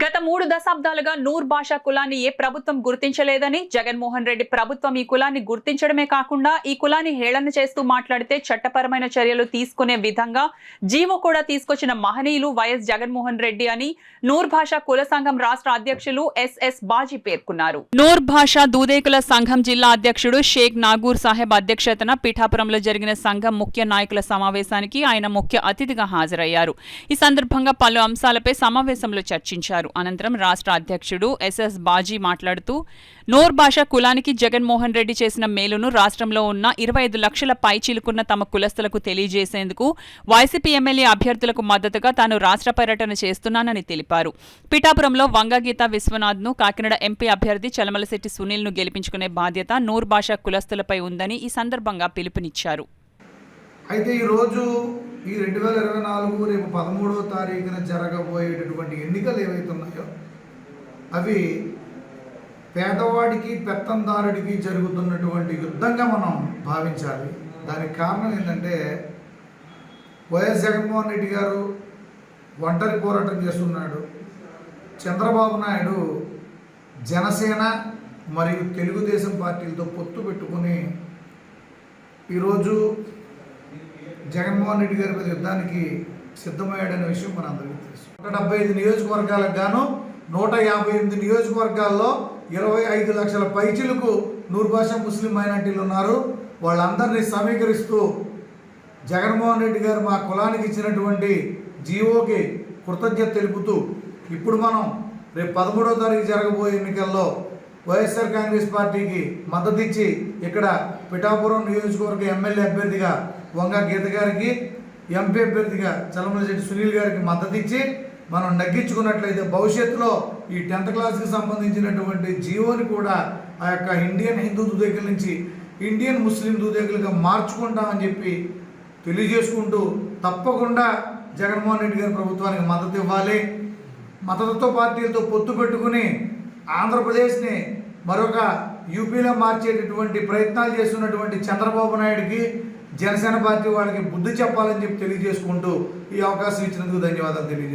గత 3 దశాబ్దాలుగా నూర్ భాషా కులాన్ని ఏ ప్రభుత్వం గుర్తించలేదని, జగన్మోహన్ రెడ్డి ప్రభుత్వం ఈ కులాన్ని గుర్తించడమే కాకుండా ఈ కులాన్ని హేళన చేస్తూ మాట్లాడితే చట్టపరమైన చర్యలు తీసుకునే విధంగా జీవో కూడా తీసుకొచ్చిన మహనీయులు వైఎస్ జగన్మోహన్ రెడ్డి అని నూర్ భాషా కుల సంఘం రాష్ట్ర అధ్యక్షులు ఎస్ఎస్ బాజీ పేర్కొన్నారు. నూర్ భాషా దూదేకుల సంఘం జిల్లా అధ్యక్షుడు షేక్ నాగూర్ సాహెబ్ అధ్యక్షతన పిఠాపురంలో జరిగిన సంఘం ముఖ్య నాయకుల సమావేశానికి ఆయన ముఖ్య అతిథిగా హాజరయ్యారు. ఈ సందర్భంగా పలు అంశాలపై సమావేశంలో చర్చించారు. అనంతరం రాష్ట్ర అధ్యక్షుడు ఎస్ఎస్ బాజీ మాట్లాడుతూ నూర్ భాషా కులానికి జగన్మోహన్ రెడ్డి చేసిన మేలును రాష్ట్రంలో ఉన్న 25 లక్షల పైచిలుకున్న తమ కులస్తులకు తెలియజేసేందుకు వైసీపీ ఎమ్మెల్యే అభ్యర్థులకు మద్దతుగా తాను రాష్ట్ర పర్యటన చేస్తున్నానని తెలిపారు. పిఠాపురంలో వంగగీత విశ్వనాథ్ను, కాకినాడ ఎంపీ అభ్యర్థి చలమలశెట్టి సునీల్ను గెలిపించుకునే బాధ్యత నూర్ భాషా కులస్తులపై ఉందని ఈ సందర్భంగా పిలుపునిచ్చారు. అయితే ఈరోజు ఈ 2024 రేపు 13వ తారీఖున జరగబోయేటటువంటి ఎన్నికలు ఏవైతే ఉన్నాయో అవి పేదవాడికి పెత్తందారుడికి జరుగుతున్నటువంటి యుద్ధంగా మనం భావించాలి. దానికి కారణం ఏంటంటే వైఎస్ జగన్మోహన్ రెడ్డి గారు ఒంటరి పోరాటం చేస్తున్నాడు. చంద్రబాబు నాయుడు జనసేన మరియు తెలుగుదేశం పార్టీలతో పొత్తు పెట్టుకుని ఈరోజు జగన్మోహన్ రెడ్డి గారి మీద యుద్ధానికి సిద్ధమయ్యాడనే విషయం మనందరికీ తెలుసు. 175 నియోజకవర్గాలకు గాను 158 నియోజకవర్గాల్లో 25 లక్షల పైచిలకు నూర్ భాషా ముస్లిం మైనార్టీలు ఉన్నారు. వాళ్ళందరినీ సమీకరిస్తూ జగన్మోహన్ రెడ్డి గారు మా కులానికి ఇచ్చినటువంటి జీవోకి కృతజ్ఞత తెలుపుతూ ఇప్పుడు మనం రేపు 13వ తారీఖు జరగబోయే ఎన్నికల్లో వైఎస్ఆర్ కాంగ్రెస్ పార్టీకి మద్దతు ఇచ్చి ఇక్కడ పిఠాపురం నియోజకవర్గ ఎమ్మెల్యే అభ్యర్థిగా వంగ గీత గారికి, ఎంపీ అభ్యర్థిగా చలమలశెట్టి సునీల్ గారికి మద్దతు ఇచ్చి మనం నగ్గించుకున్నట్లయితే భవిష్యత్తులో ఈ 10th క్లాస్కి సంబంధించినటువంటి జీవోని కూడా ఆ యొక్క ఇండియన్ హిందూ దూదేకుల నుంచి ఇండియన్ ముస్లిం దూదేకులుగా మార్చుకుంటామని చెప్పి తెలియజేసుకుంటూ తప్పకుండా జగన్మోహన్ రెడ్డి గారి ప్రభుత్వానికి మద్దతు ఇవ్వాలి. మద్దతుతో పార్టీలతో పొత్తు పెట్టుకుని ఆంధ్రప్రదేశ్ని మరొక యూపీలో మార్చేటటువంటి ప్రయత్నాలు చేస్తున్నటువంటి చంద్రబాబు నాయుడికి జనసేన పార్టీ వాళ్ళకి బుద్ధి చెప్పాలని చెప్పి తెలియజేసుకుంటూ ఈ అవకాశం ఇచ్చినందుకు ధన్యవాదాలు తెలియజేస్తాను.